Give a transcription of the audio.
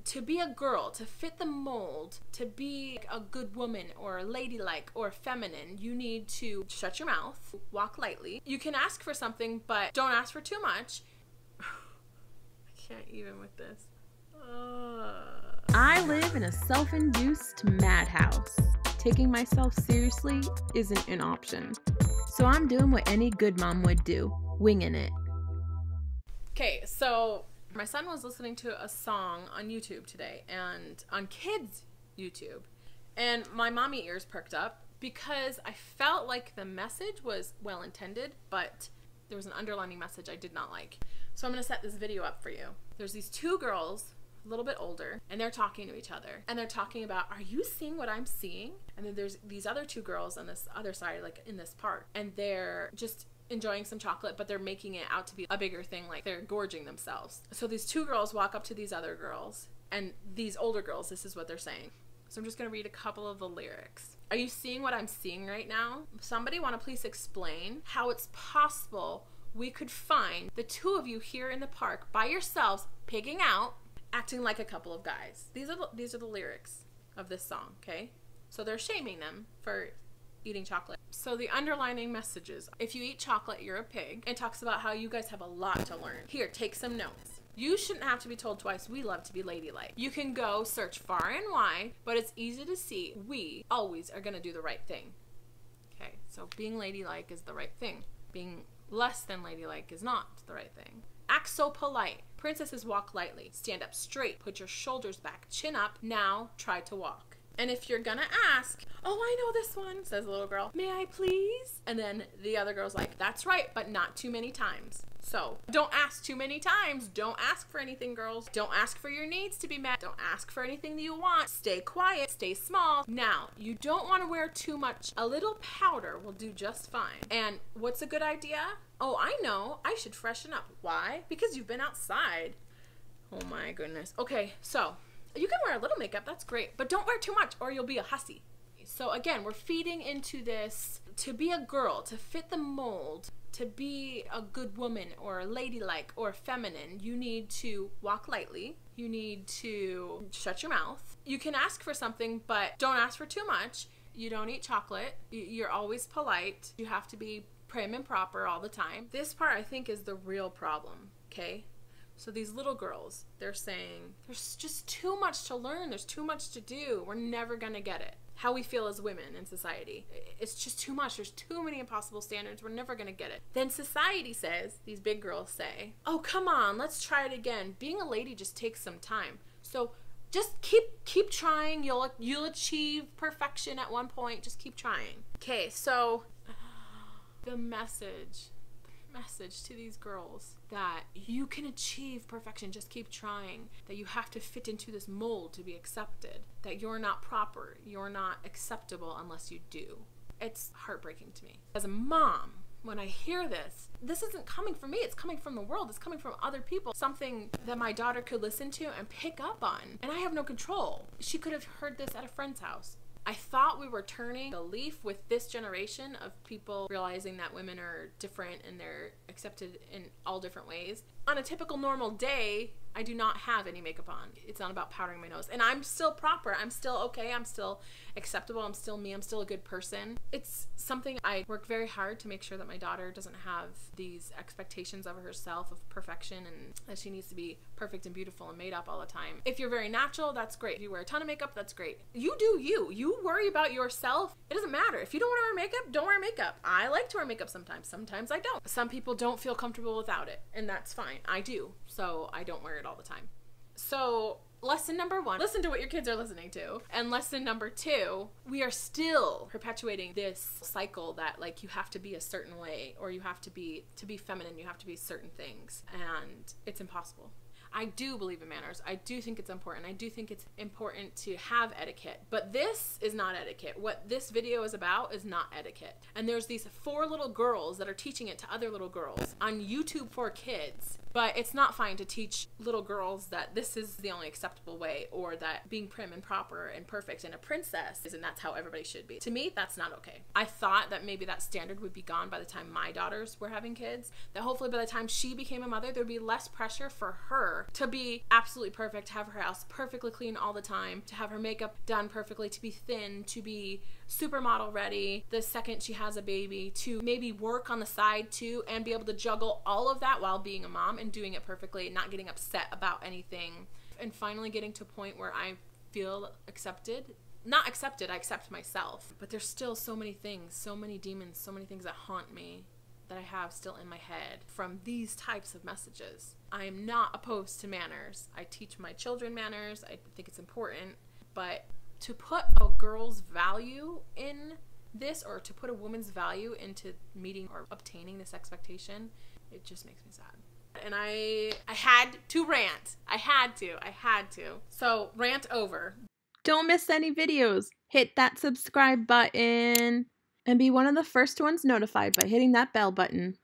to be a girl, to fit the mold, to be a good woman or ladylike or feminine, you need to shut your mouth, walk lightly. You can ask for something, but don't ask for too much. I can't even with this. I live in a self-induced madhouse. Taking myself seriously isn't an option. So I'm doing what any good mom would do, winging it. Okay, so my son was listening to a song on YouTube today, and on kids' YouTube, and my mommy ears perked up because I felt like the message was well intended, but there was an underlining message I did not like. So I'm going to set this video up for you. There's these two girls, a little bit older, and they're talking to each other, and they're talking about, are you seeing what I'm seeing? And then there's these other two girls on this other side, like in this part, and they're just enjoying some chocolate, but they're making it out to be a bigger thing, like they're gorging themselves. So these two girls walk up to these other girls, and these older girls, this is what they're saying. So I'm just gonna read a couple of the lyrics. Are you seeing what I'm seeing right now? Somebody want to please explain how it's possible we could find the two of you here in the park by yourselves, pigging out, acting like a couple of guys. These are the lyrics of this song, okay? So they're shaming them for eating chocolate. So the underlining messages: if you eat chocolate, you're a pig. It talks about how you guys have a lot to learn. Here, take some notes. You shouldn't have to be told twice, we love to be ladylike. You can go search far and wide, but it's easy to see we always are gonna do the right thing. Okay, so being ladylike is the right thing. Being less than ladylike is not the right thing. Act so polite. Princesses walk lightly. Stand up straight. Put your shoulders back. Chin up. Now try to walk. And if you're gonna ask, oh, I know this one, says the little girl, may I please? And then the other girl's like, that's right, but not too many times. So don't ask too many times. Don't ask for anything, girls. Don't ask for your needs to be met. Don't ask for anything that you want. Stay quiet. Stay small. Now, you don't want to wear too much. A little powder will do just fine. And what's a good idea? Oh, I know. I should freshen up. Why? Because you've been outside. Oh my goodness. Okay, so you can wear a little makeup, that's great, but don't wear too much or you'll be a hussy. So again, we're feeding into this, to be a girl, to fit the mold, to be a good woman or ladylike or feminine, you need to walk lightly. You need to shut your mouth. You can ask for something, but don't ask for too much. You don't eat chocolate. You're always polite. You have to be prim and proper all the time. This part I think is the real problem, okay? So these little girls, they're saying, there's just too much to learn. There's too much to do. We're never gonna get it. How we feel as women in society. It's just too much. There's too many impossible standards. We're never gonna get it. Then society says, these big girls say, oh, come on, let's try it again. Being a lady just takes some time. So just keep trying. You'll achieve perfection at one point. Just keep trying. Okay, so the message to these girls that you can achieve perfection, just keep trying, that you have to fit into this mold to be accepted, that you're not proper, you're not acceptable unless you do. It's heartbreaking to me. As a mom, when I hear this isn't coming from me, it's coming from the world, it's coming from other people, something that my daughter could listen to and pick up on, and I have no control. She could have heard this at a friend's house. I thought we were turning a leaf with this generation of people realizing that women are different and they're accepted in all different ways. On a typical normal day, I do not have any makeup on. It's not about powdering my nose. And I'm still proper. I'm still okay. I'm still acceptable. I'm still me. I'm still a good person. It's something I work very hard to make sure that my daughter doesn't have these expectations of herself of perfection and that she needs to be perfect and beautiful and made up all the time. If you're very natural, that's great. If you wear a ton of makeup, that's great. You do you. You worry about yourself. It doesn't matter. If you don't want to wear makeup, don't wear makeup. I like to wear makeup sometimes. Sometimes I don't. Some people don't feel comfortable without it, and that's fine. I do. So I don't wear it all the time. So lesson number 1, listen to what your kids are listening to. And lesson number 2, we are still perpetuating this cycle that like you have to be a certain way, or you have to be feminine, you have to be certain things, and it's impossible. I do believe in manners. I do think it's important. I do think it's important to have etiquette. But this is not etiquette. What this video is about is not etiquette. And there's these 4 little girls that are teaching it to other little girls on YouTube for kids. But it's not fine to teach little girls that this is the only acceptable way, or that being prim and proper and perfect and a princess is, and that's how everybody should be. To me, that's not okay. I thought that maybe that standard would be gone by the time my daughters were having kids, that hopefully by the time she became a mother, there'd be less pressure for her to be absolutely perfect, to have her house perfectly clean all the time, to have her makeup done perfectly, to be thin, to be supermodel ready the second she has a baby, to maybe work on the side too and be able to juggle all of that while being a mom and doing it perfectly, not getting upset about anything, and finally getting to a point where I feel accepted. Not accepted, I accept myself, but there's still so many things, so many demons, so many things that haunt me that I have still in my head from these types of messages. I am not opposed to manners. I teach my children manners. I think it's important, but to put a girl's value in this, or to put a woman's value into meeting or obtaining this expectation, it just makes me sad. And I had to rant. I had to. So rant over. Don't miss any videos. Hit that subscribe button and be one of the first ones notified by hitting that bell button.